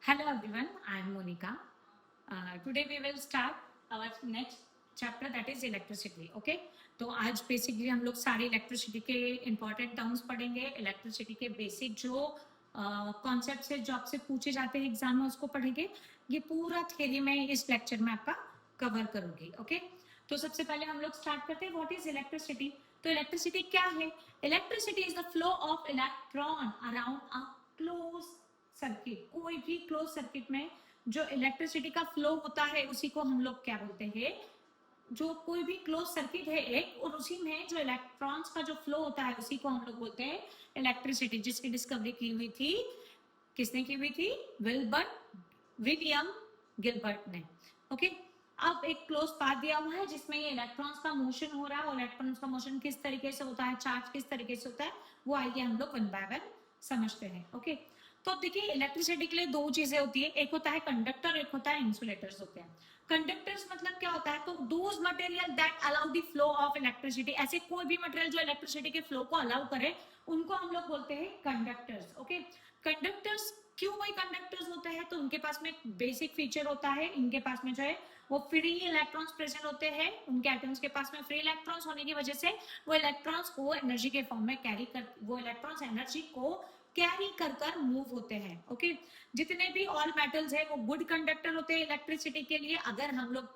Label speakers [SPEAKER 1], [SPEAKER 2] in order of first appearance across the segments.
[SPEAKER 1] Hello everyone, I am Monica. Today we will start our next chapter that is electricity. Okay, तो आज basically हम लोग सारे electricity के इंपॉर्टेंट टर्म्स पढ़ेंगे. इलेक्ट्रिसिटी के बेसिक जो कॉन्सेप्ट से जो आपसे पूछे जाते हैं एग्जाम में उसको पढ़ेंगे. ये पूरा थ्योरी में इस लेक्चर में आपका कवर करूंगी. ओके, तो सबसे पहले हम लोग स्टार्ट करते हैं व्हाट इज इलेक्ट्रिसिटी. तो इलेक्ट्रिसिटी क्या है? Electricity is the flow of electron around a close circuit. कोई भी क्लोज सर्किट में जो इलेक्ट्रिसिटी का फ्लो होता है उसी को हम लोग क्या बोलते हैं? जो कोई भी क्लोज सर्किट है एक, और उसी में जो इलेक्ट्रॉन्स का जो फ्लो होता है उसी को हम लोग बोलते हैं इलेक्ट्रिसिटी. जिसकी डिस्कवरी की हुई थी, किसने की हुई थी? विलियम गिलबर्ट ने. ओके, अब एक क्लोज पाथ दिया हुआ है जिसमें ये इलेक्ट्रॉन्स का मोशन हो रहा है, और इलेक्ट्रॉन्स का मोशन किस तरीके से होता है, चार्ज किस तरीके से होता है, वो आइए हम लोग वन बाय वन समझते हैं. ओके, तो देखिए इलेक्ट्रिसिटी के लिए दो चीजें होती है, एक होता है कंडक्टर, एक होता है इंसुलेटर्स होते हैं. कंडक्टर्स मतलब क्या होता है? तो those material that allow the flow of electricity. ऐसे कोई भी मटेरियल जो इलेक्ट्रिसिटी के फ्लो को अलाउ करे उनको हम लोग बोलते हैं कंडक्टर्स. ओके, कंडक्टर्स क्यों वही कंडक्टर्स होते हैं? तो उनके पास में बेसिक फीचर होता है, इनके पास में जो है वो फ्री इलेक्ट्रॉन्स प्रेजेंट होते हैं. उनके एटम्स के पास में फ्री इलेक्ट्रॉन्स होने की वजह से वो इलेक्ट्रॉन्स को एनर्जी के फॉर्म में कैरी कर, वो इलेक्ट्रॉन्स एनर्जी को कैरी कर कर मूव होते हैं. ओके, जितने भी ऑल मेटल्स है वो गुड कंडक्टर होते हैं इलेक्ट्रिसिटी के लिए. अगर हम लोग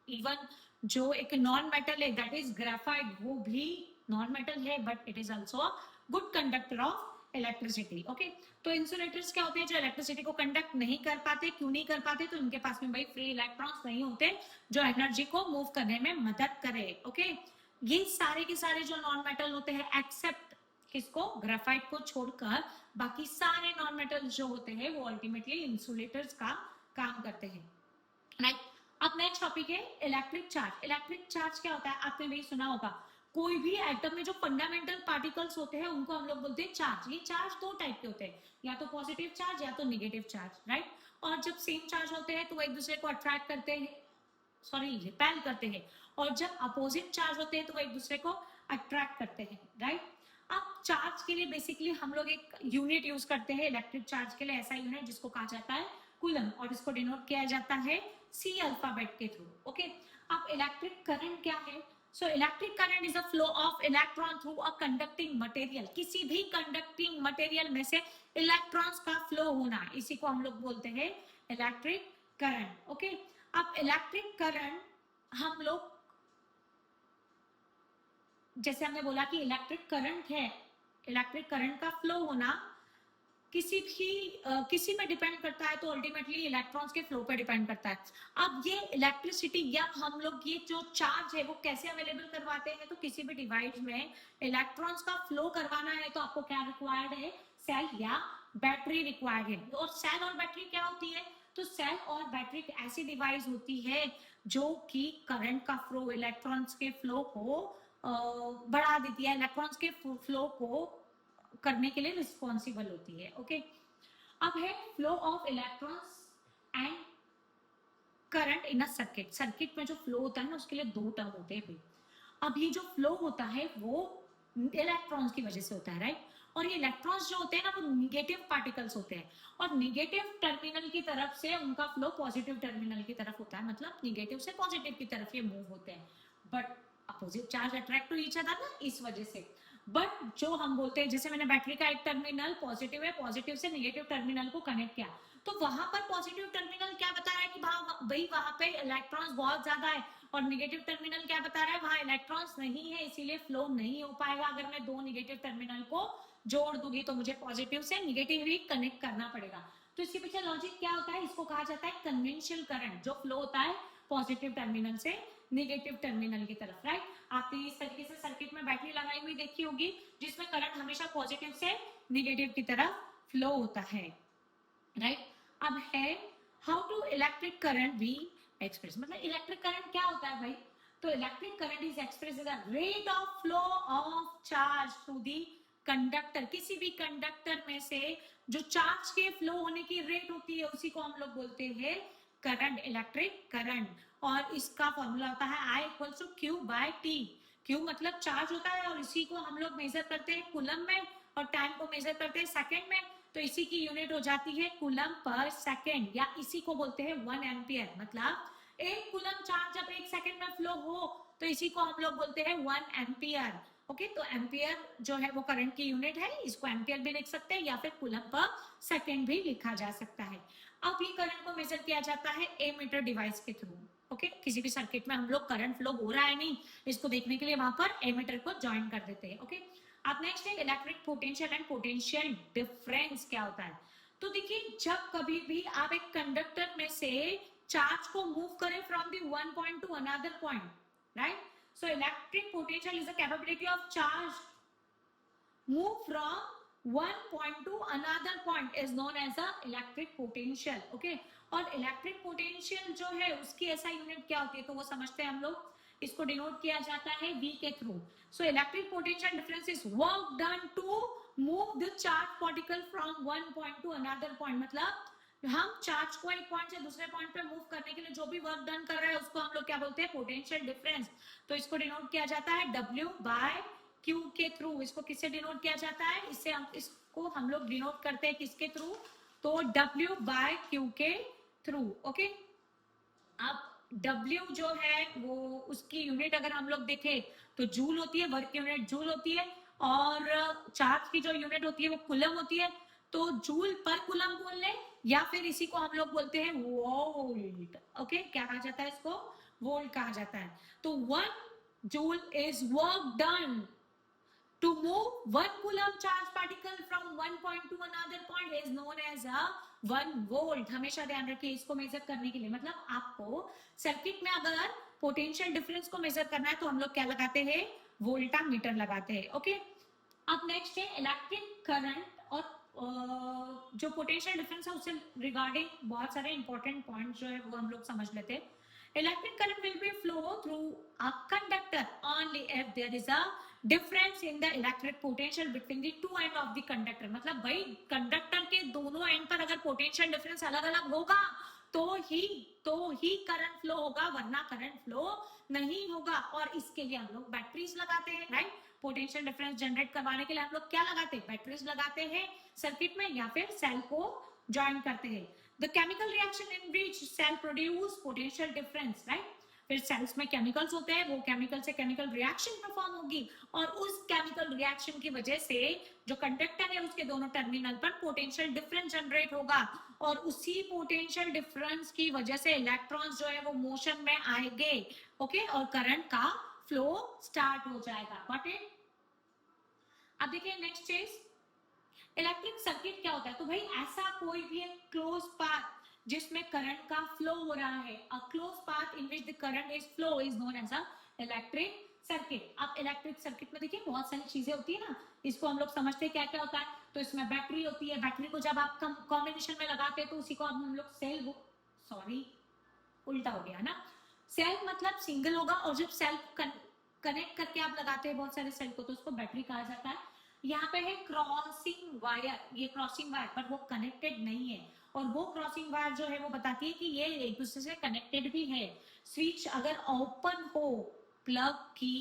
[SPEAKER 1] इवन जो एक नॉन मेटल है दैट इज ग्रेफाइट, वो भी नॉन मेटल है but it is also good conductor of electricity. Okay, तो इंसुलेटर्स क्या होते हैं? जो इलेक्ट्रिसिटी को कंडक्ट नहीं कर पाते. क्यों नहीं कर पाते? तो इनके पास में भाई फ्री इलेक्ट्रॉन्स नहीं होते जो एनर्जी को मूव करने में मदद करे. ओके, ये सारे के सारे जो नॉन मेटल होते हैं एक्सेप्ट किसको? ग्रेफाइट को छोड़कर बाकी सारे नॉन मेटल जो होते हैं वो अल्टीमेटली इंसुलेटर्स का काम करते हैं. राइट, अब नेक्स्ट टॉपिक है इलेक्ट्रिक चार्ज. इलेक्ट्रिक चार्ज क्या होता है? आपने भी सुना होगा, कोई भी एटम में जो फंडामेंटल पार्टिकल्स होते हैं उनको हम लोग बोलते हैं चार्ज. ये चार्ज दो टाइप के होते हैं, या तो पॉजिटिव चार्ज या तो निगेटिव चार्ज. राइट, और जब सेम चार्ज होते हैं तो वो एक दूसरे को अट्रैक्ट करते हैं, सॉरी रिपेल करते हैं, और जब अपोजिट चार्ज होते हैं तो वो एक दूसरे को अट्रैक्ट करते हैं. राइट, अब चार्ज के लिए बेसिकली हम लोग एक यूनिट यूज करते हैं इलेक्ट्रिक चार्ज के लिए, ऐसा यूनिट जिसको कहा जाता है कूलम, और इसको डिनोट किया जाता है सी अल्फाबेट के थ्रू. ओके, अब इलेक्ट्रिक करंट क्या है? So electric current is a flow of electron through a conducting material. किसी भी कंडक्टिंग मटेरियल में से इलेक्ट्रॉन्स का फ्लो होना, इसी को हम लोग बोलते हैं इलेक्ट्रिक करंट. ओके, अब इलेक्ट्रिक करंट हम लोग, जैसे हमने बोला कि इलेक्ट्रिक करंट है, इलेक्ट्रिक करंट का फ्लो होना किसी में डिपेंड करता है, तो अल्टीमेटली इलेक्ट्रॉन्स के फ्लो पे डिपेंड करता है. अब ये इलेक्ट्रिसिटी या हम लोग ये जो चार्ज है वो कैसे अवेलेबल करवाते हैं? तो किसी भी डिवाइस में इलेक्ट्रॉन्स का फ्लो करवाना है तो आपको क्या रिक्वायर्ड है? सेल या बैटरी रिक्वायर्ड है. और सेल और बैटरी क्या होती है? तो सेल और बैटरी एक ऐसी डिवाइस होती है जो कि करंट का फ्लो, इलेक्ट्रॉन्स के फ्लो को बढ़ा देती है, इलेक्ट्रॉन्स के फ्लो को करने के लिए रिस्पॉन्सिबल होती है. ओके, अब है flow of electrons and current in a circuit. Circuit में जो फ्लो होता है ना उसके लिए दो टर्म होते हैं. अब ये जो फ्लो होता है वो इलेक्ट्रॉन्स की वजह से होता है. राइट, और ये इलेक्ट्रॉन्स जो होते हैं ना वो निगेटिव पार्टिकल्स होते हैं, और निगेटिव टर्मिनल की तरफ से उनका फ्लो पॉजिटिव टर्मिनल की तरफ होता है. मतलब निगेटिव से पॉजिटिव की तरफ ये मूव होते हैं, but opposite charge attract to each other ना, इस वजह से. बट जो हम बोलते हैं, जैसे मैंने बैटरी का एक टर्मिनल पॉजिटिव है, पॉजिटिव से निगेटिव टर्मिनल को कनेक्ट किया, तो वहां पर पॉजिटिव टर्मिनल क्या बता रहा है कि भाई वहां पे इलेक्ट्रॉन्स बहुत ज्यादा है, और निगेटिव टर्मिनल क्या बता रहा है? वहां इलेक्ट्रॉन्स नहीं है, इसीलिए फ्लो नहीं हो पाएगा. अगर मैं दो निगेटिव टर्मिनल को जोड़ दूंगी तो मुझे पॉजिटिव से निगेटिव ही कनेक्ट करना पड़ेगा. तो इसके पीछे लॉजिक क्या होता है? इसको कहा जाता है कन्वेंशनल करंट, जो फ्लो होता है पॉजिटिव टर्मिनल से निगेटिव टर्मिनल की तरफ. राइट, आपने इस तरीके से सर्किट में बैटरी लगाई हुई देखी होगी जिसमें करंट हमेशा पॉजिटिव से निगेटिव की तरफ फ्लो होता है. राइट, अब है how to electric current be express. मतलब इलेक्ट्रिक करंट क्या होता है भाई? तो electric current is express as a rate of flow of charge through the conductor. किसी भी कंडक्टर में से जो चार्ज के फ्लो होने की रेट होती है उसी को हम लोग बोलते हैं करंट, इलेक्ट्रिक करंट. और इसका फॉर्मूला होता है I equals to Q by T. Q मतलब चार्ज होता है और इसी को हम लोग मेजर करते हैं कूलम में, और टाइम को मेजर करते हैं सेकंड में. तो इसी की यूनिट हो जाती है कूलम पर सेकेंड, या इसी को बोलते हैं 1 एम्पियर। मतलब एक कूलम चार्ज जब 1 सेकेंड में फ्लो हो तो इसी को हम लोग बोलते हैं 1 एम्पियर। ओके, तो एम्पियर जो है वो करंट की यूनिट है, इसको एम्पियर भी लिख सकते हैं या फिर कूलम पर सेकेंड भी लिखा जा सकता है। अब ये करंट को मेजर किया जाता है एमीटर डिवाइस के थ्रू। ओके, किसी भी सर्किट में हम लोग करंट फ्लो हो रहा है नहीं, इसको देखने के लिए वहां पर एमीटर को ज्वाइन कर देते हैं। ओके, अब नेक्स्ट है electric potential and potential difference क्या होता है। तो देखिए, जब कभी भी आप एक कंडक्टर में से चार्ज को मूव करें from the one point to another point, right, so electric potential is the capability of charge move from one point to another point is known as a electric potential. Okay, और electric potential जो है उसकी ऐसा unit क्या होती है, तो वो समझते हैं हम लोग, इसको डिनोट किया जाता है V के through. So electric potential difference is work done to move the charge particle from one point to another point. मतलब हम चार्ज को एक पॉइंट से दूसरे पॉइंट पे मूव करने के लिए जो भी वर्क डन कर रहे हैं उसको हम लोग क्या बोलते हैं, पोटेंशियल डिफरेंस। तो इसको डिनोट किया जाता है W बाय Q के थ्रू। इसको किससे डिनोट किया जाता है, इससे इसको हम लोग डिनोट करते हैं किसके थ्रू, तो W बाय Q के थ्रू। ओके, अब W जो है वो उसकी यूनिट अगर हम लोग देखें तो जूल होती है, वर्क यूनिट जूल होती है, और चार्ज की जो यूनिट होती है वो कूलम होती है। तो जूल पर कूलम बोल ले, या फिर इसी को हम लोग बोलते हैं वोल्ट। ओके, क्या कहा जाता है इसको, वोल्ट कहा जाता है। तो 1 joule is work done to move one coulomb charge particle from one point to another point is known as a 1 volt। हमेशा ध्यान रखिए, इसको मेजर करने के लिए, मतलब आपको सर्किट में अगर पोटेंशियल डिफरेंस को मेजर करना है तो हम लोग क्या लगाते हैं, वोल्टामीटर लगाते हैं। ओके, अब नेक्स्ट है इलेक्ट्रिक करंट, और जो पोटेंशियल डिफरेंस है उससे रिगार्डिंग बहुत सारे इंपॉर्टेंट पॉइंट जो है वो हम लोग समझ लेते हैं। Electric current will be flow through a conductor only if there is a difference in the electric potential between the two end of the conductor। मतलब भाई कंडक्टर के दोनों एंड पर अगर पोटेंशियल डिफरेंस अलग अलग होगा तो ही करंट फ्लो होगा, वरना करंट फ्लो नहीं होगा। और इसके लिए हम लोग बैटरीज लगाते हैं, राइट। पोटेंशियल डिफरेंस जनरेट करवाने के लिए हम लोग क्या लगाते हैं, बैटरीज लगाते हैं सर्किट में, या फिर सेल को ज्वाइन करते हैं। The chemical reaction in which cell produce potential difference, right? फिर सेल्स में केमिकल्स होते हैं, वो केमिकल से केमिकल रिएक्शन परफॉर्म होगी, और उस केमिकल रिएक्शन की वजह से जो कंडक्टर है उसके दोनों टर्मिनल पर पोटेंशियल डिफरेंस जनरेट होगा, और उसी पोटेंशियल डिफरेंस की वजह से इलेक्ट्रॉन्स जो है वो मोशन में आएंगे। ओके, और करंट का फ्लो स्टार्ट हो जाएगा। Got it. अब देखिए नेक्स्ट चीज, इलेक्ट्रिक सर्किट क्या होता है। तो भाई ऐसा कोई भी एक क्लोज पाथ जिसमें करंट का फ्लो हो रहा है, a close path in which the current is flow is known as a electric circuit. अब इलेक्ट्रिक सर्किट में देखिए बहुत सारी चीजें होती है ना, इसको हम लोग समझते हैं क्या क्या होता है। तो इसमें बैटरी होती है, बैटरी को जब आप कॉम्बिनेशन में लगाते हैं तो उसी को हम लोग सेल, सॉरी उल्टा हो गया ना, सेल मतलब सिंगल होगा, और जब सेल कनेक्ट करके आप लगाते हैं बहुत सारे सेल को तो उसको बैटरी कहा जाता है। यहाँ पे है क्रॉसिंग वायर, ये क्रॉसिंग वायर पर वो कनेक्टेड नहीं है, और वो क्रॉसिंग वायर जो है वो बताती है कि ये एक दूसरे से कनेक्टेड भी है। स्विच अगर ओपन हो, प्लग की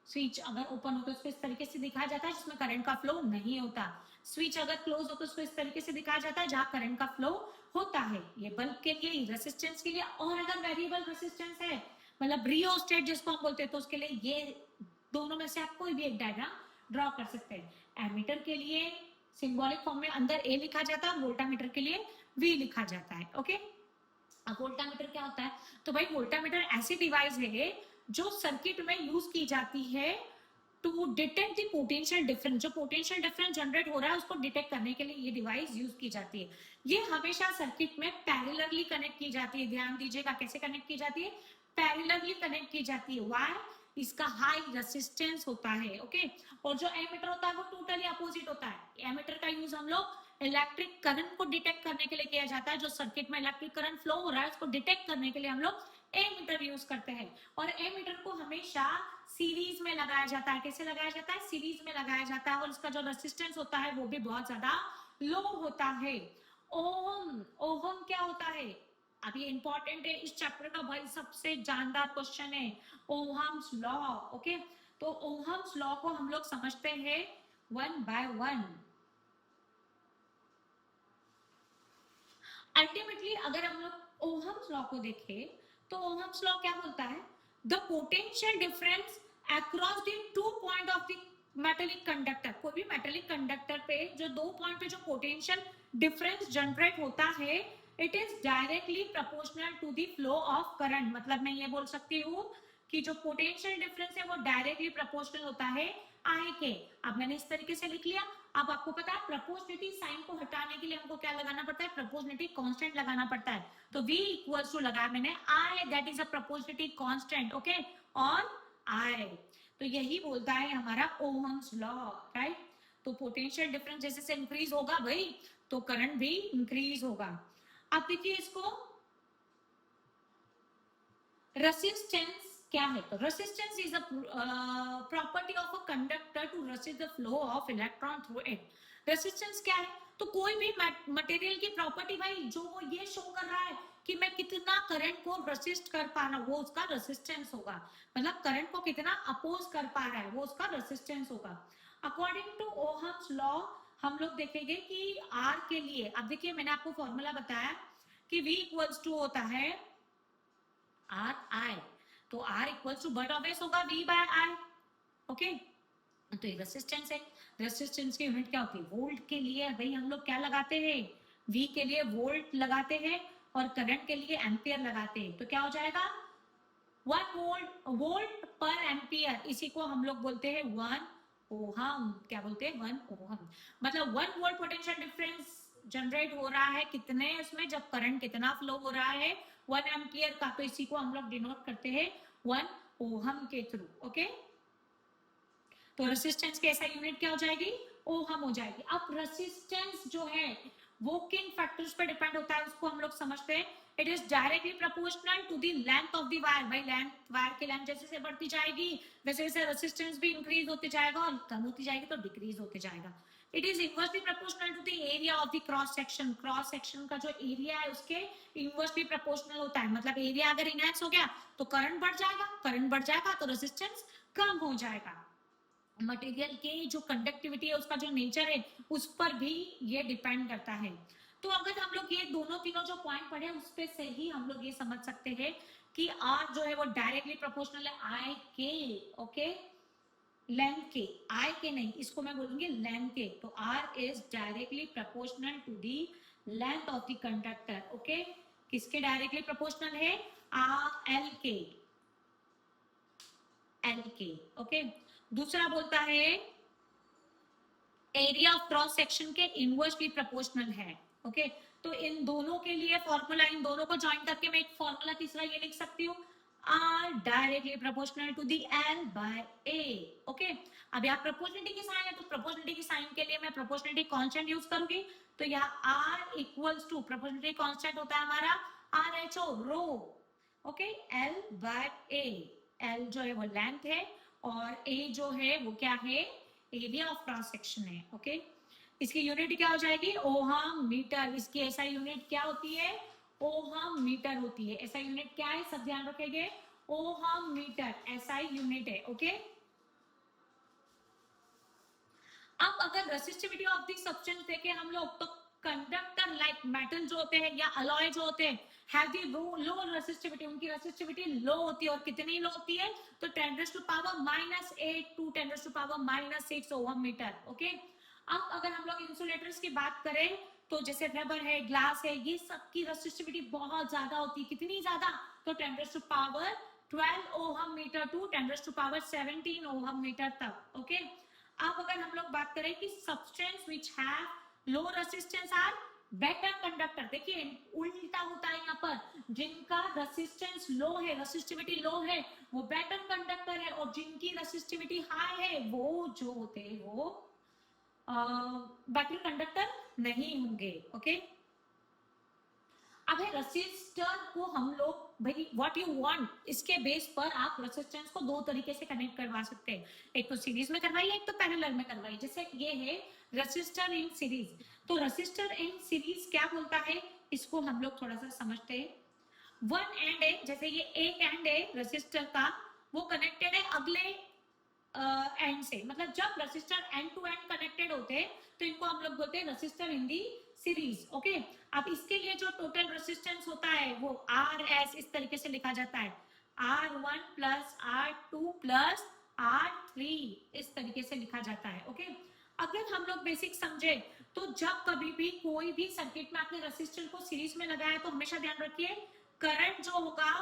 [SPEAKER 1] स्विच अगर ओपन हो तो उसको इस तरीके से दिखाया जाता है जिसमें करंट का फ्लो नहीं होता। स्विच अगर क्लोज हो तो उसको इस तरीके से दिखाया जाता है जहां करंट का फ्लो होता है। ये बल्ब के लिए, रेसिस्टेंस के लिए, और अगर वेरिएबल रेसिस्टेंस है मतलब रियोस्टेट जिसको हम बोलते हैं तो उसके लिए ये दोनों में से आप कोई भी एक डायग्राम ड्रॉ कर सकते हैं। एमीटर के लिए सिंबॉलिक फॉर्म में अंदर ए लिखा जाता है, वोल्टामीटर के लिए वी लिखा जाता है। ओके, अब वोल्टामीटर क्या होता है, तो भाई वोल्टामीटर ऐसी डिवाइस है जो सर्किट में यूज की जाती है to detect the potential difference. जो पोटेंशियल डिफरेंस जनरेट हो रहा है उसको डिटेक्ट करने के लिए ये डिवाइस यूज की जाती है। ये हमेशा सर्किट में पैरेलली कनेक्ट की जाती है। ध्यान दीजिएगा कैसे कनेक्ट की जाती है, पैरेलली कनेक्ट की जाती है। वाई, इसका हाई रेसिस्टेंस होता है। ओके, और जो एमीटर होता है वो टोटली अपोजिट होता है। एमीटर का यूज हम लोग इलेक्ट्रिक करंट को डिटेक्ट करने के लिए किया जाता है। जो सर्किट में इलेक्ट्रिक करंट फ्लो हो रहा है उसको डिटेक्ट करने के लिए हम लोग एमीटर यूज करते हैं। और एमीटर को हमेशा सीरीज में लगाया जाता है। कैसे लगाया जाता है, सीरीज में लगाया जाता है, और इसका जो रेसिस्टेंस होता है वो भी बहुत ज्यादा लो होता है। ओम, ओम क्या होता है, अब ये इंपॉर्टेंट है इस चैप्टर का भाई, सबसे जानदार क्वेश्चन है ओहम्स लॉ। ओके, तो ओहम्स लॉ को हम लोग समझते हैं 1 by 1। अल्टीमेटली अगर हम लोग ओहम्स लॉ को देखें तो ओहम्स लॉ क्या बोलता है, the potential difference across the 2 point of the metallic conductor, कोई भी मेटेलिक कंडक्टर पे जो 2 पॉइंट पे जो पोटेंशियल डिफरेंस जनरेट होता है, it is directly proportional to the flow of current. मतलब मैं ये बोल सकती हूँ कि जो पोटेंशियल डिफरेंस है वो डायरेक्टली प्रोपोर्शनल होता है आई के। अब मैंने इस तरीके से लिख लिया। अब आपको पता है प्रोपोर्शनलिटी साइन को हटाने के लिए हमको क्या लगाना पड़ता है, प्रोपोर्शनलिटी कांस्टेंट लगाना पड़ता है। तो v इक्वल्स टू लगाया मैंने I, that is a proportionality constant, okay, और आई। तो यही बोलता है हमारा ओहम्स लॉ, राइट। तो पोटेंशियल डिफरेंस जैसे से इंक्रीज होगा भाई, तो करंट भी इंक्रीज होगा। अब देखिए इसको, रेसिस्टेंस क्या है, तो resistance is a property of a conductor to resist the flow of electron through it. Resistance क्या है, तो कोई भी मटेरियल की प्रॉपर्टी भाई जो वो ये शो कर रहा है कि मैं कितना करंट को रेसिस्ट कर पा रहा हूँ, वो उसका रेसिस्टेंस होगा। मतलब करंट को कितना अपोज कर पा रहा है, वो उसका रेसिस्टेंस होगा। अकॉर्डिंग टू ओहम्स लॉ हम लोग देखेंगे कि आर के लिए, अब देखिए मैंने आपको फॉर्मूला बताया कि V इक्वल्स टू होता है आर आई, तो R equals to but obvious होगा V बाय आई, ओके। तो ये रेसिस्टेंस है, रेसिस्टेंस की यूनिट क्या होती है, वोल्ट के लिए भाई हम लोग क्या लगाते हैं, V के लिए वोल्ट लगाते हैं और करंट के लिए एम्पियर लगाते हैं। तो क्या हो जाएगा 1 वोल्ट पर एम्पियर, इसी को हम लोग बोलते हैं 1 ओहम। क्या बोलते हैं 1 ओहम। मतलब 1 वोल्ट पोटेंशियल डिफरेंस जनरेट हो रहा है कितने उसमें, जब करंट कितना फ्लो हो रहा है 1 एम्पियर का, तो इसी को हम लोग डिनोट करते हैं 1 ओहम के थ्रू, ओके। तो रेसिस्टेंस की ऐसा यूनिट क्या हो जाएगी, ओहम हो जाएगी। अब रेसिस्टेंस जो है वो किन फैक्टर्स पर डिपेंड होता है उसको हम लोग समझते हैं। It is directly proportional to the length of the wire. भाई लेंथ, वायर की लेंथ जैसे जैसे बढ़ती जाएगी वैसे वैसे रेसिस्टेंस भी इंक्रीज होते जाएगा, और कम होती जाएगी तो डिक्रीज होते जाएगा। It is inversely proportional to the area of the cross section. Cross section का जो एरिया है उसके इनवर्सली प्रोपोर्शनल होता है। मतलब एरिया अगर इनहेंस हो गया तो करंट बढ़ जाएगा, करंट बढ़ जाएगा तो रेसिस्टेंस कम हो जाएगा। मटेरियल के जो कंडक्टिविटी है उसका जो नेचर है उस पर भी ये डिपेंड करता है। तो अगर हम लोग ये दोनों तीनों जो पॉइंट पढ़े उस पे से ही हम लोग ये समझ सकते हैं कि आर जो है वो डायरेक्टली प्रोपोर्शनल है आई के, ओके, लेंथ के, आई के नहीं, इसको मैं बोलूंगी लेंथ के। तो R is directly proportional to the length of the conductor, okay. किसके डायरेक्टली प्रोपोर्शनल है, आर एल के, एल के, ओके। दूसरा बोलता है एरिया ऑफ क्रॉस सेक्शन के इनवर्सली प्रोपोर्शनल है, ओके। तो इन दोनों के लिए फॉर्मूला, इन दोनों को ज्वाइन करके मैं एक फॉर्मूला तीसरा ये लिख सकती हूँ, R directly proportional to the L by A, okay. अब यहाँ प्रोपोर्शनलिटी की साइन है तो प्रोपोर्शनलिटी की साइन के लिए मैं प्रोपोर्शनलिटी कांस्टेंट यूज करूंगी। तो यहाँ R equals to, proportionality constant होता है हमारा R H O rho, okay, L by A. L जो है वो लेंथ है और ए जो है वो क्या है, एरिया ऑफ क्रॉस सेक्शन है, ओके। इसकी यूनिट क्या हो जाएगी, ओहम मीटर। इसकी एसआई यूनिट क्या होती है, ओहम मीटर होती है। एसआई यूनिट क्या है, सब ध्यान रखेंगे, ओहम मीटर एसआई यूनिट है, ओके। अब अगर रेसिस्टिविटी ऑफ द सब्सटेंस देखें हम लोग, तो कंडक्टर लाइक मेटल जो होते हैं या अलॉय जो होते हैं हैव द लो रेसिस्टिविटी, उनकी रेसिस्टिविटी लो होती है। और कितनी लो होती है, तो 10⁻⁸ टू 10⁻⁻6 ओहम मीटर, ओके। अब अगर हम लोग इंसुलेटर्स की बात करें तो जैसे रबर है, ग्लास है, ये सब की रेसिस्टिविटी बहुत ज्यादा होती है। कितनी ज्यादा, तो 10⁻12 ohm meter to 10⁻17 ohm meter तक, ओके। अब अगर हम लोग बात करें कि substance which have low resistance are better conductor, देखिए उल्टा होता है यहाँ पर, जिनका रेसिस्टेंस लो है, रेसिस्टिविटी लो है, वो बेटर कंडक्टर है, और जिनकी रेसिस्टिविटी हाई है वो जो होते हैं वो बेटर कंडक्टर नहीं होंगे, ओके। अब है रेसिस्टर को हम लोग भाई व्हाट यू वांट, इसके बेस पर आप रेसिस्टेंस को दो तरीके से कनेक्ट करवा सकते हैं। एक तो सीरीज में करवाइए, एक तो पैरेलल में करवाइए। जैसे ये है रेसिस्टर इन सीरीज, तो रेसिस्टर इन सीरीज क्या बोलता है, इसको हम लोग थोड़ा सा समझते हैं। वन एंड है, जैसे ये एक एंड है रेसिस्टर का, वो कनेक्टेड है अगले एंड से। मतलब जब resistor end to end connected होते हैं तो इनको हम लोग बोलते हैं resistor in the series. Okay, अब इसके लिए जो टोटल रेसिस्टेंस होता है वो आर एस इस तरीके से लिखा जाता है, R1 plus R2 plus R3 इस तरीके से लिखा जाता है। ओके, अगर हम लोग बेसिक समझे तो जब कभी भी कोई भी सर्किट में आपने रेसिस्टर को सीरीज में लगाया तो हमेशा ध्यान रखिए करंट जो होगा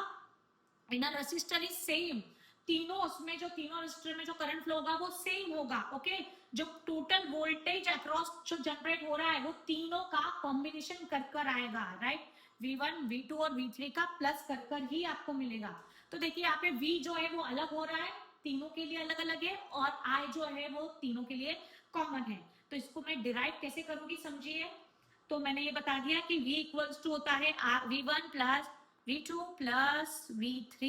[SPEAKER 1] इन रेसिस्टर इज सेम, तीनों उसमें जो तीनों रेसिस्टर में जो करंट फ्लो होगा वो सेम होगा। ओके, जो टोटल वोल्टेज अक्रॉस जो जनरेट हो रहा है वो तीनों का कॉम्बिनेशन कर कर आएगा, राइट। V1 V2 और V3 का प्लस कर कर ही आपको मिलेगा। तो देखिए यहाँ पे V जो है वो अलग हो रहा है, तीनों के लिए अलग अलग है, और I जो है वो तीनों के लिए कॉमन है। तो इसको मैं डिराइव कैसे करूंगी समझिए। तो मैंने ये बता दिया कि V इक्वल्स टू होता है V1 plus V2 plus V3।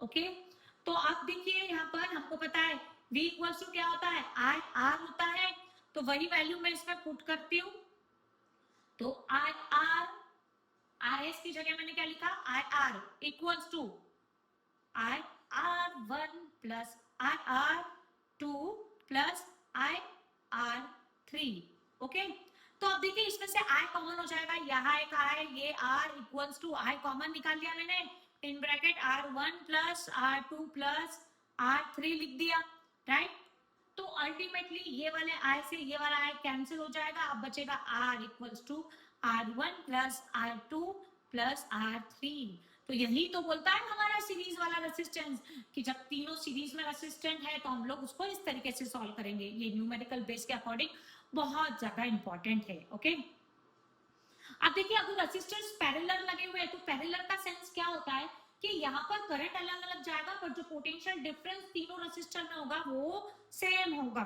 [SPEAKER 1] Okay, तो आप देखिए यहाँ पर हमको पता है V इक्वल्स टू क्या होता है, I R होता है, तो वही वैल्यू मैं इसमें पुट करती हूँ। तो I R RS की जगह मैंने क्या लिखा, I R equals to I R1 plus I R2 plus I R3। Okay, तो अब देखिए इसमें से I कॉमन हो जाएगा, यहाँ एक I, ये R equals to I common निकाल लिया मैंने, in bracket R1 plus R2 plus R3 लिख दिया, राइट। तो अल्टीमेटली ये वाले I से ये वाला I कैंसिल हो जाएगा, अब बचेगा R equals to R1 plus R2 plus R3। तो यही तो बोलता है हमारा सीरीज वाला रेसिस्टेंस कि जब तीनों सीरीज में रेसिस्टेंट है तो हम लोग उसको इस तरीके से सॉल्व करेंगे। ये न्यूमेरिकल बेस के अकॉर्डिंग बहुत ज्यादा इंपॉर्टेंट है। ओके, अब देखिए अगर रेसिस्टर्स पैरेलल लगे हुए हैं तो पैरेलल का सेंस क्या होता है कि यहाँ पर करंट अलग अलग जाएगा पर जो पोटेंशियल डिफरेंस तीनों रेसिस्टर में होगा वो सेम होगा।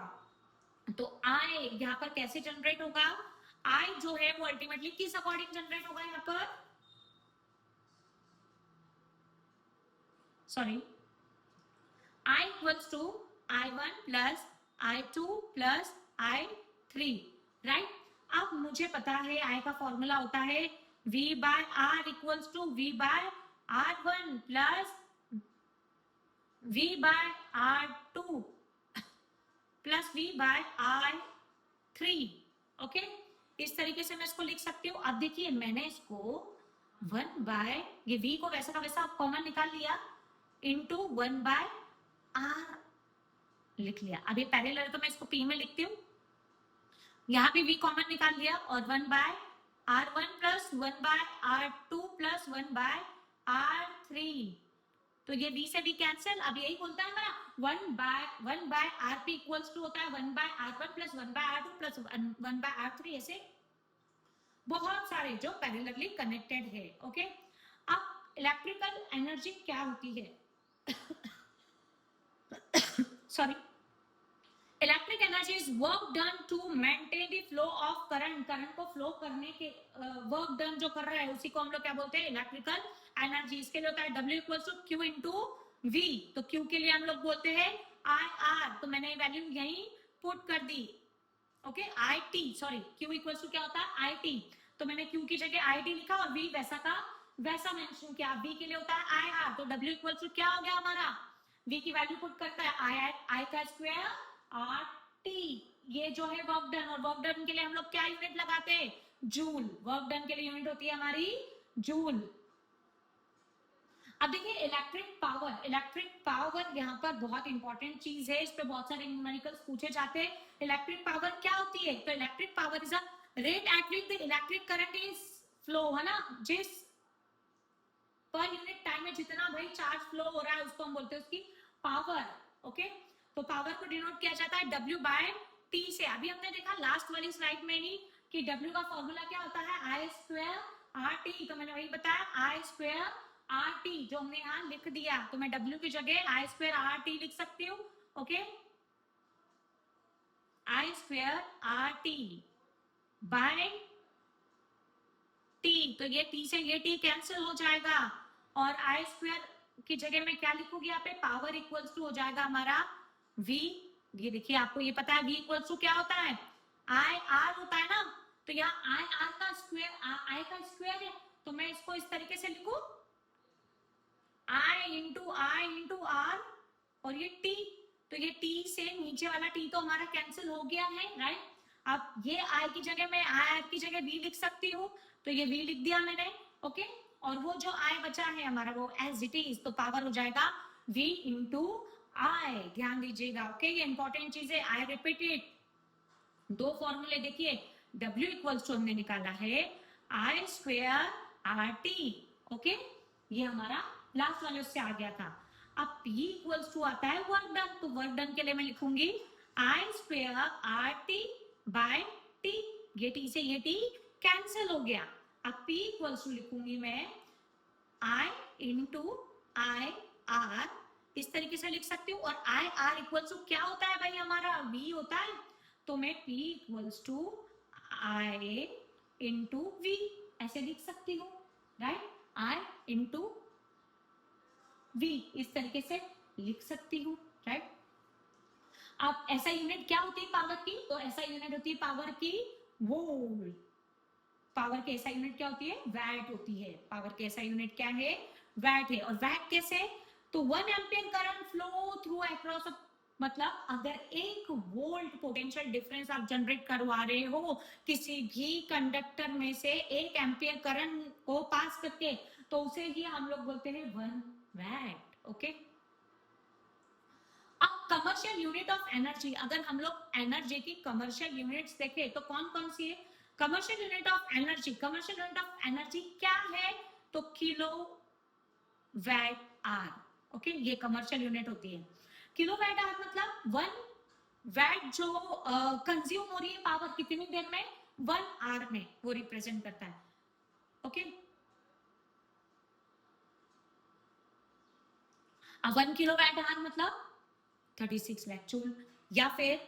[SPEAKER 1] तो आई यहाँ पर कैसे जनरेट होगा, आई जो है वो अल्टीमेटली किस अकॉर्डिंग जनरेट होगा यहाँ पर, sorry, I equals to I1 plus I2 plus I3, right. अब मुझे पता है I का फॉर्मूला होता है V by R equals to V by R1 plus V by R2 plus V by R3। Okay, इस तरीके से मैं इसको लिख सकती हूँ। अब देखिए मैंने इसको 1 बाय ये V को वैसा का वैसा कॉमन निकाल लिया इंटू 1 बाय R लिख लिया। अभी पैरेलल तो मैं इसको P में लिखती हूँ, यहाँ भी V कॉमन निकाल लिया और 1 by R1 plus 1 by R2 plus 1 by R3। तो ये V से V कैंसिल, अब यही बोलता है हमारा 1 बाय RP इक्वल्स टू होता है 1 by R1 plus 1 by R2 plus 1 by R3, ऐसे बहुत सारे जो पैरेलली कनेक्टेड है। ओके, अब इलेक्ट्रिकल एनर्जी क्या होती है sorry, electric energy is work done to maintain the flow of current, current को फ्लो करने के वर्क डन जो कर रहा है उसी को हम लोग क्या बोलते हैं, इलेक्ट्रिकल एनर्जी। इसके लिए होता है W equals to Q into V। तो Q के लिए हम लोग बोलते हैं IR, तो मैंने वैल्यू यही पुट कर दी। Okay, IT sorry, Q equals to क्या होता है IT, तो मैंने Q की जगह IT लिखा और V वैसा का वैसा मेंशन किया। V के लिए होता है IR, तो W इक्वल्स टू क्या हो गया हमारा, V की वैल्यू पुट करता है I का स्क्वायर RT, ये जो है वर्क डन, और वर्क डन के लिए हम लोग क्या यूनिट लगाते हैं, जूल। वर्क डन के लिए यूनिट होती है हमारी जूल। अब देखिए इलेक्ट्रिक पावर यहाँ पर बहुत इंपॉर्टेंट चीज है, इस पे बहुत सारे न्यूमेरिकल्स पूछे जाते हैं। इलेक्ट्रिक पावर क्या होती है, तो electric power is a rate at which the electric current is flow, है ना, जिस पर यूनिट टाइम में जितना भाई चार्ज फ्लो हो रहा है उसको हम बोलते हैं उसकी पावर। ओके, तो पावर को डिनोट किया जाता है W बाय T से। अभी हमने देखा लास्ट वाली स्लाइड में ही कि W का फॉर्मूला क्या होता है, I स्क्वायर RT, तो मैंने वही बताया I स्क्वायर RT जो हमने यहाँ लिख दिया, तो मैं W की जगह I स्क्वायर RT लिख सकती हूँ। Okay, I square RT by T, तो ये T से ये T कैंसिल हो जाएगा और I स्क्वायर की जगह में क्या लिखूंगी यहाँ पे, पावर इक्वल्स टू हो जाएगा हमारा V। ये देखिए आपको ये पता है V इक्वल्स टू क्या होता है, I R होता है ना, तो यहाँ I R का स्क्वायर I का स्क्वायर है, तो मैं इसको इस तरीके से लिखूं I इंटू R और ये T, तो ये T से नीचे वाला T तो हमारा कैंसिल हो गया है, राइट। अब ये आई की जगह मैं आई की जगह वी लिख सकती हूँ, तो ये वी लिख दिया मैंने, ओके। और वो जो आई बचा है हमारा वो एज इट इज, तो पावर हो जाएगा v इंटू आई। ध्यान दीजिएगा, ओके, ये इंपॉर्टेंट चीज है, आई रिपीट इट। दो फॉर्मूले देखिए, W इक्वल्स टू हमने निकाला है आई स्क्वेयर आर टी, ओके, ये हमारा लास्ट वाले उससे आ गया था। अब P इक्वल्स टू आता है वर्क डन, तो वर्क डन के लिए मैं लिखूंगी I square R T by T, ये टी से ये टी कैंसिल हो गया। अब P इक्वल्स टू लिखूंगी मैं I इंटू आई आर, इस तरीके से लिख सकती हूँ। और आई आर इक्वल्स टू क्या होता है भाई, हमारा V होता है, तो मैं P equals to I into V ऐसे लिख सकती हूँ, राइट, आई इंटू वी इस तरीके से लिख सकती हूँ, राइट। अब ऐसा यूनिट क्या होती है पावर की, तो ऐसा यूनिट होती है पावर की वोल्ट। पावर के ऐसा यूनिट क्या होती है, वैट होती है। पावर के ऐसा यूनिट क्या है, वैट है। और वैट कैसे, तो 1 ampere current flow through across, मतलब अगर 1 वोल्ट पोटेंशियल डिफरेंस आप जनरेट करवा रहे हो किसी भी कंडक्टर में से 1 एम्पियर करंट को पास करके, तो उसे ही हम लोग बोलते हैं 1 वैट, ओके। अब कमर्शियल यूनिट ऑफ एनर्जी, अगर हम लोग एनर्जी की कमर्शियल यूनिट्स देखें तो कौन कौन सी है, commercial unit of energy, commercial unit of energy क्या है, तो किलो वैट आर, ओके, ये कमर्शियल यूनिट होती है। किलो वैट आर मतलब 1 वैट जो कंज्यूम हो रही है पावर कितनी देर में, 1 आवर में, वो रिप्रेजेंट करता है, ओके। अब 1 किलो वैट आवर मतलब 36 लाख जूल, या फिर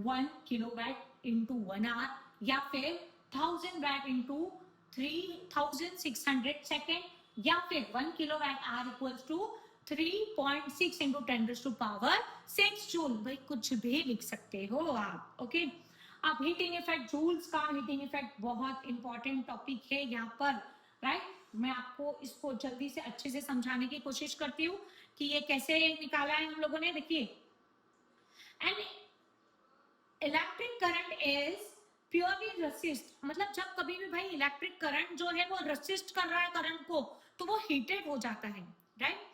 [SPEAKER 1] 1 किलो वैट इंटू 1 आवर, या फिर 1000 वैट इंटू 3600 सेकेंड, या फिर 1 kilo watt hour equals to 3.6 into 10 to power 6 joule. भाई कुछ भी लिख सकते हो आप, ओके। अब हीटिंग इफेक्ट, जूल्स का हीटिंग इफेक्ट बहुत इंपॉर्टेंट टॉपिक है यहाँ पर, राइट। मैं आपको इसको जल्दी से अच्छे से समझाने की कोशिश करती हूँ कि ये कैसे निकाला है हम लोगों ने, देखिए। And electric current is purely resist, मतलब जब कभी भी भाई इलेक्ट्रिक करंट जो है वो रेसिस्ट कर रहा है करंट को, तो वो हीटेड हो जाता है, राइट।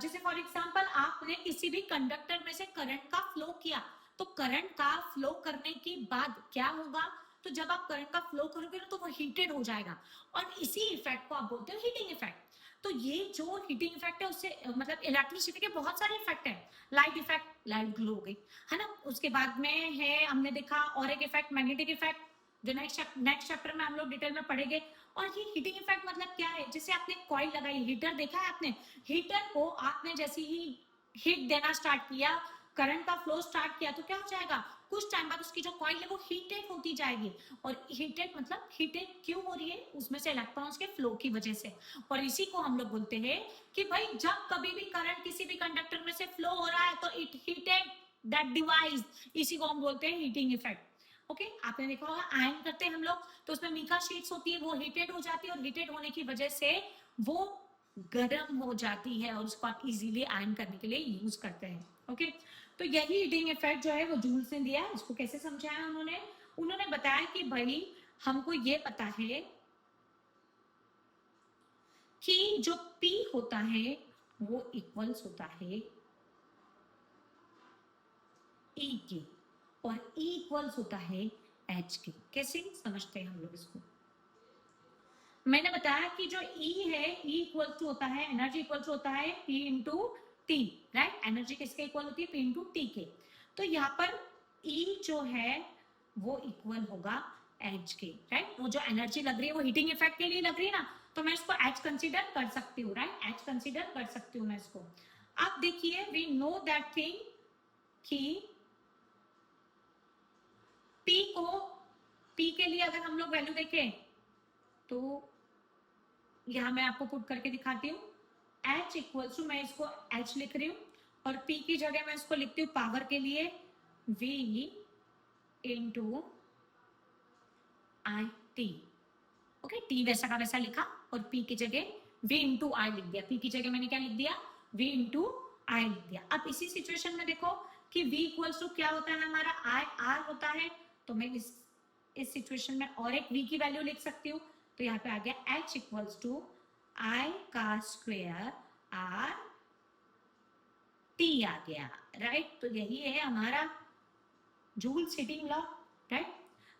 [SPEAKER 1] जैसे फॉर एग्जांपल आपने किसी भी कंडक्टर में से करंट का फ्लो किया, तो करंट का फ्लो करने के बाद क्या होगा, तो जब आप करंट का फ्लो करोगे ना तो वो हीटेड हो जाएगा, और इसी इफेक्ट को आप बोलते हो हीटिंग इफेक्ट। तो ये जो हीटिंग इफेक्ट है उससे मतलब इलेक्ट्रिसिटी के बहुत सारे इफेक्ट है। लाइट इफेक्ट, लाइट ग्लो हो गई, है ना। उसके बाद में है, हमने देखा और एक इफेक्ट मैग्नेटिक इफेक्ट, जो नेक्स्ट चैप्टर में हम लोग डिटेल में पढ़ेंगे। और ये हीटिंग इफेक्ट मतलब क्या है, जैसे आपने कॉइल लगाई, हीटर देखा है आपने, हीटर को आपने जैसे ही हीट देना स्टार्ट किया, करंट का फ्लो स्टार्ट किया, तो क्या हो जाएगा, कुछ टाइम बाद उसकी जो कॉइल है वो हीटेड होती जाएगी। और हीटेड मतलब हीटेड क्यों हो रही है, उसमें से इलेक्ट्रॉन्स के फ्लो की वजह से। और इसी को हम लोग बोलते हैं कि भाई जब कभी भी करंट किसी भी कंडक्टर में से फ्लो हो रहा है तो इट हीटेड दैट डिवाइस, इसी को हम बोलते हैं हीटिंग इफेक्ट, ओके। आपने देखा होगा आयन करते हैं हम लोग, तो उसमें मीका शीट्स होती है, वो हीटेड हो जाती है, और हीटेड होने की वजह से वो गर्म हो जाती है, और उसको आप इजीली आयन करने के लिए यूज करते हैं, ओके। तो यही हीटिंग इफेक्ट जो है वो जूल्स ने दिया है। इसको कैसे समझाया उन्होंने, उन्होंने बताया कि भाई हमको ये पता है कि जो P होता है वो इक्वल्स होता है E के, और E इक्वल्स होता है H के। कैसे समझते हैं हम लोग इसको, मैंने बताया कि जो E है, E इक्वल टू होता है, एनर्जी इक्वल टू होता है P into T, right. Energy किसके इक्वल होती है, P इंटू टी के। तो यहाँ पर E जो है वो इक्वल होगा H के, राइट। वो जो एनर्जी लग रही है वो हीटिंग इफेक्ट के लिए लग रही है ना, तो मैं इसको H कंसीडर कर सकती हूँ, राइट, H कंसीडर कर सकती हूँ मैं इसको। अब देखिए, वी नो दैट थिंग कि P को, P के लिए अगर हम लोग वैल्यू देखें तो यहां मैं आपको पुट करके दिखाती हूँ। H इक्वल्स टू, मैं इसको H लिख रही हूँ, और P की जगह मैं इसको लिखती हूँ पावर के लिए V into I T, okay. T वैसा का वैसा लिखा, और P की जगह V इंटू आई लिख दिया। P की जगह मैंने क्या लिख दिया, V इंटू आई लिख दिया। अब इसी सिचुएशन में देखो कि V इक्वल्स टू क्या होता है हमारा, आई आर होता है, तो मैं इस सिचुएशन में और एक v की वैल्यू लिख सकती हूँ। तो यहाँ पे आ गया h इक्वल्स टू आई का स्क्वेयर आर टी आ गया, राइट। तो यही है हमारा जूल्स हीटिंग लॉ, राइट।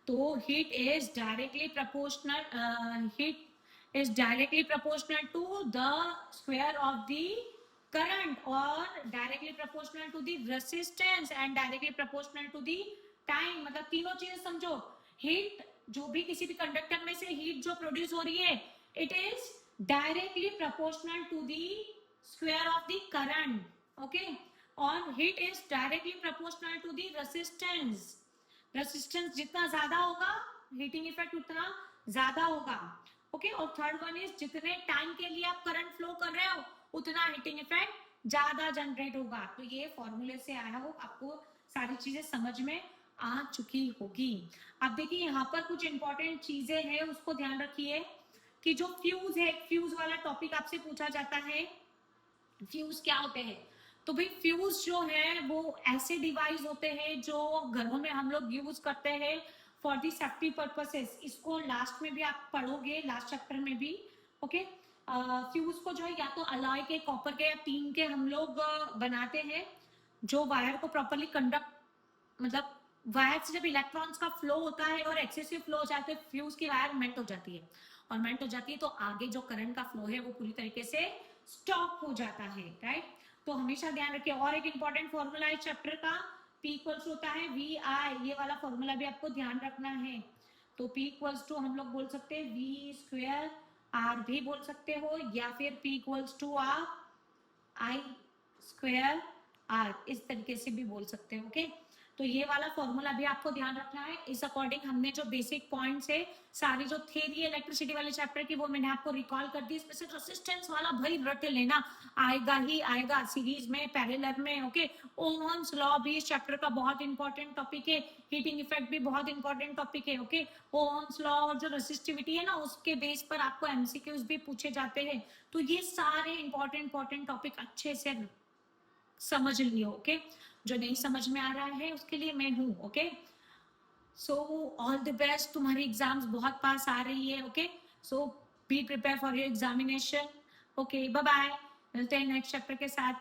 [SPEAKER 1] तो heat is directly proportional to the square of the current or directly proportional to the resistance and directly proportional to the time। मतलब तीनों चीजें समझो। हीट जो भी किसी भी कंडक्टर में से हीट जो प्रोड्यूस हो रही है, it is directly proportional to the square of the current, okay। और heat is directly proportional to the resistance। Resistance जितना ज्यादा होगा हीटिंग इफेक्ट उतना ज्यादा होगा, ओके। और थर्ड वन इज जितने टाइम के लिए आप करंट फ्लो कर रहे हो उतना हीटिंग इफेक्ट ज्यादा जनरेट होगा। तो ये फॉर्मूले से आया हो, आपको सारी चीजें समझ में आ चुकी होगी। अब देखिए यहाँ पर कुछ इंपॉर्टेंट चीजें हैं, उसको ध्यान रखिए कि जो फ्यूज है, फ्यूज वाला टॉपिक आपसे पूछा जाता है, फ्यूज क्या होते हैं। तो भाई फ्यूज जो है वो ऐसे डिवाइस होते हैं जो घरों में हम लोग यूज करते हैं फॉर दी सेफ्टी पर्पसेस। इसको लास्ट में भी आप पढ़ोगे, लास्ट चैप्टर में भी, ओके। फ्यूज को जो है या तो अलॉय के, कॉपर के या टीन के हम लोग बनाते हैं, जो वायर को प्रॉपरली कंडक्ट, मतलब वायर से जब इलेक्ट्रॉन्स का फ्लो होता है और एक्सेसिव फ्लो हो जाता है, फ्यूज की वायर मेल्ट हो जाती है, और मेल्ट हो जाती है तो आगे जो करंट का फ्लो है वो पूरी तरीके से स्टॉप हो जाता है, राइट। तो हमेशा ध्यान रखिए। और एक इंपॉर्टेंट फॉर्मूला है चैप्टर का, P इक्वल्स होता है वी आई, ये वाला फॉर्मूला भी आपको ध्यान रखना है। तो P इक्वल्स टू हम लोग बोल सकते हैं वी स्क्वेयर आर भी बोल सकते हो, या फिर P इक्वल्स टू आप आई स्क्वेयर आर, इस तरीके से भी बोल सकते हो, ओके। तो ये वाला फॉर्मूला भी आपको ध्यान रखना है। इस अकॉर्डिंग हमने जो बेसिक पॉइंट्स है, सारी जो थ्योरी है इलेक्ट्रिसिटी वाले चैप्टर की, वो मैंने आपको रिकॉल कर दी। इसमें से रेजिस्टेंस वाला भाई रट लेना, आएगा ही आएगा सीरीज में, पैरेलल में, ओके। ओहम्स लॉ भी इस चैप्टर का बहुत इंपॉर्टेंट टॉपिक है, हीटिंग इफेक्ट भी बहुत इंपॉर्टेंट टॉपिक है, ओके। ओहम्स लॉ और जो रेसिस्टिविटी है ना, उसके बेस पर आपको एमसीक्यूज भी पूछे जाते हैं। तो ये सारे इंपॉर्टेंट टॉपिक अच्छे से समझ लियो, ओके। जो नहीं समझ में आ रहा है उसके लिए मैं हूँ, okay. So all the best, तुम्हारी एग्जाम्स बहुत पास आ रही है, okay. So be prepare for your examination, okay. Bye bye, मिलते हैं नेक्स्ट चैप्टर के साथ।